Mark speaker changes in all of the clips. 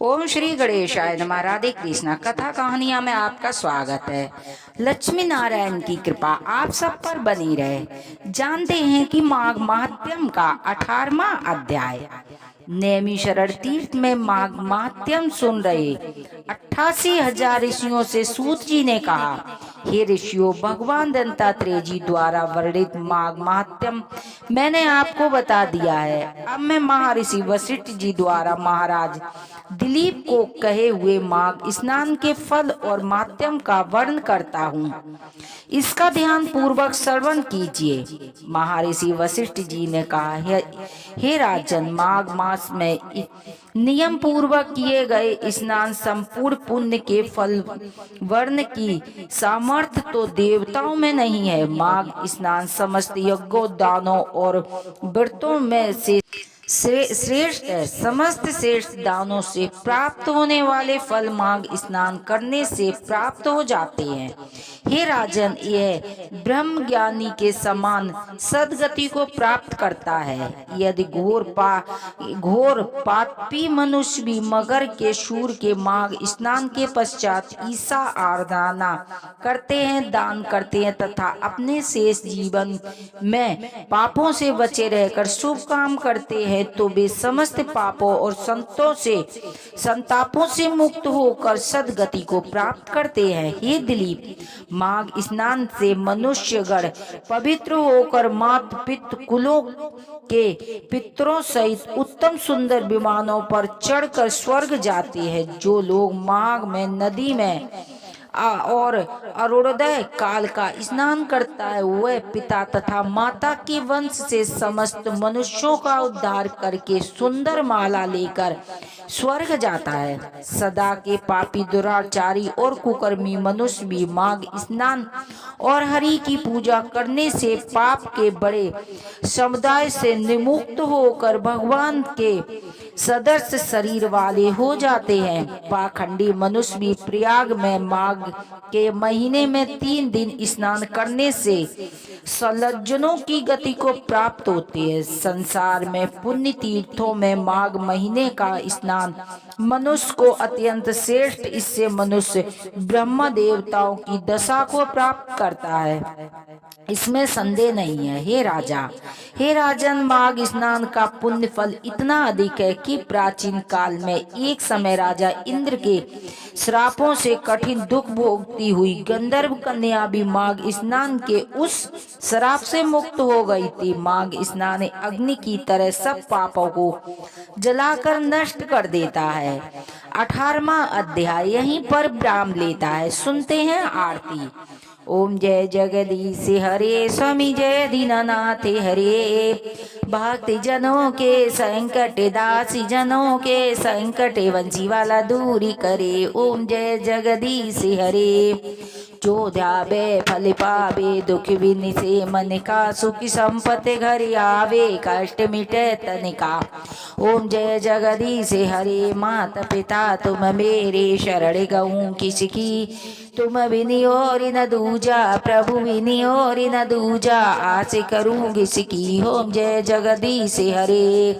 Speaker 1: ओम श्री गणेशाय नमः। राधे कृष्णा कथा कहानियां में आपका स्वागत है। लक्ष्मी नारायण की कृपा आप सब पर बनी रहे। जानते हैं कि माघ महात्म्य का 18वां अध्याय। नेमी शरण तीर्थ में माघ महात्म्य सुन रहे 88,000 ऋषियों से सूत जी ने कहा, हे ऋषियों, भगवान दत्तात्रेय जी द्वारा वर्णित माघ महात्म्य मैंने आपको बता दिया है। अब मैं महर्षि वशिष्ठ जी द्वारा महाराज दिलीप को कहे हुए माघ स्नान के फल और माध्यम का वर्णन करता हूँ। इसका ध्यान पूर्वक श्रवण कीजिए। महर्षि वशिष्ठ जी ने कहा, हे राजन, माघ मास में नियम पूर्वक किए गए स्नान संपूर्ण पुण्य के फल वर्ण की सामर्थ्य तो देवताओं में नहीं है। माघ स्नान समस्त यज्ञों, दानों और व्रतों में से श्रेष्ठ है। समस्त श्रेष्ठ दानों से प्राप्त होने वाले फल माघ स्नान करने से प्राप्त हो जाते हैं। हे राजन, यह ब्रह्म ज्ञानी के समान सदगति को प्राप्त करता है। यदि घोर पापी मनुष्य भी मगर के शूर के माघ स्नान के पश्चात ईसा आराधना करते हैं, दान करते हैं तथा अपने शेष जीवन में पापों से बचे रहकर शुभ काम करते हैं, तो वे समस्त पापों और संतापों से मुक्त होकर सदगति को प्राप्त करते हैं। हे दिलीप, माघ स्नान से मनुष्यगण पवित्र होकर मात पितृ कुलों के पितरों सहित उत्तम सुंदर विमानों पर चढ़कर स्वर्ग जाते हैं। जो लोग माघ में नदी में और अरुणोदय काल का स्नान करता है, वह पिता तथा माता के वंश से समस्त मनुष्यों का उद्धार करके सुंदर माला लेकर स्वर्ग जाता है। सदा के पापी, दुराचारी और कुकर्मी मनुष्य भी माघ स्नान और हरि की पूजा करने से पाप के बड़े समुदाय से निमुक्त होकर भगवान के सदस्य शरीर वाले हो जाते हैं। पाखंडी मनुष्य भी प्रयाग में माघ के महीने में 3 दिन स्नान करने से सलज्जनों की गति को प्राप्त होती है। संसार में पुण्य तीर्थों में माघ महीने का स्नान मनुष्य को अत्यंत श्रेष्ठ, इससे मनुष्य ब्रह्म देवताओं की दशा को प्राप्त करता है, इसमें संदेह नहीं है। हे राजन, माघ स्नान का पुण्य फल इतना अधिक है कि प्राचीन काल में एक समय राजा इंद्र के श्रापों से कठिन दुख भोगती हुई गंधर्व कन्या भी माघ स्नान के उस श्राप से मुक्त हो गई थी। माघ स्नान अग्नि की तरह सब पापों को जलाकर नष्ट कर देता है। 18वां अध्याय यहीं पर विराम लेता है। सुनते हैं आरती। ओम जय जगदीश हरे, स्वामी जय दीनानाथ हरे। भक्ति जनों के संकट, दासी जनों के संकट, वंशी वाला दूरी करे। ओम जय जगदीश हरे। जो ध्यावे फल पावे, दुख बिन से मन का, सुख संपत्ति घर आवे, कष्ट मिटे तन का। ओम जय जगदीश हरे। माता पिता तुम मेरे, शरण गऊं किसकी, तुम बिनी और न दूजा, प्रभु बिनी और न दूजा, आस करूं किसकी। ओम जय जगदीश हरे।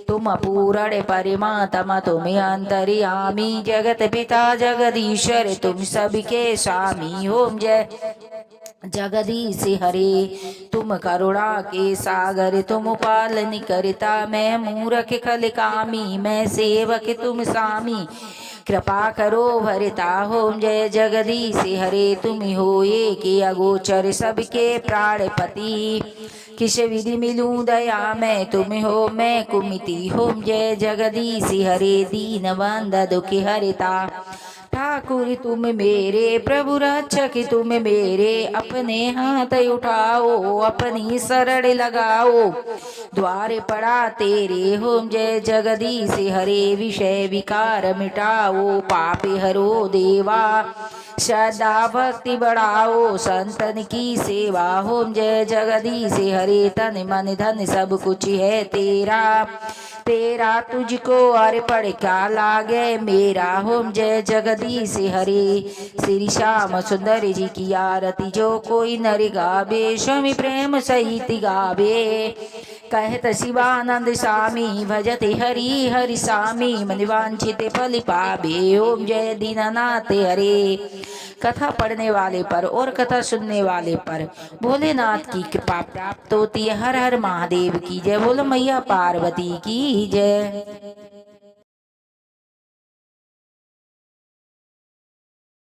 Speaker 1: तुम पूर्ण परमात्मा, तुम अंतर्यामी, जगत पिता जगदीश्वर, तुम सबके स्वामी। ओम जय जगदीश हरे। तुम करुणा के सागर, तुम पालन करता, मैं मूर्ख खल कामी, मैं सेवक तुम स्वामी, कृपा करो भरता। ओम जय जगदीश हरे। तुम हो एक अगोचर, सबके प्राणपति, किस विधि मिलूं दया में, तुम हो मैं कुमिति। ओम जय जगदीश हरे। दीन बंद दुख हरता, ठाकुर तुम मेरे, प्रभु रक्षक तुम मेरे, अपने हाथ उठाओ, अपनी शरण लगाओ, द्वार पड़ा तेरे। ओम जय जगदीश हरे। विषय विकार मिटाओ, पाप हरो देवा, श्रद्धा भक्ति बढ़ाओ, संतन की सेवा। ओम जय जगदीश हरे। तन मन धन सब कुछ है तेरा, तेरा तुझको अर्पण क्या लागे मेरा। ओम जय जगदीश हरे। श्री श्याम सुंदर जी की आरती जो कोई नर गावे, स्वामी प्रेम सहित गावे। कहत शिवानंद स्वामी भजते हरि हरि स्वामी मनिवांछित फल पावे। ओम जय दीनानाथ हरे। कथा पढ़ने वाले पर और कथा सुनने वाले पर भोलेनाथ की कृपा प्राप्त होती है। हर हर महादेव की जय। बोलो मैया पार्वती की जय।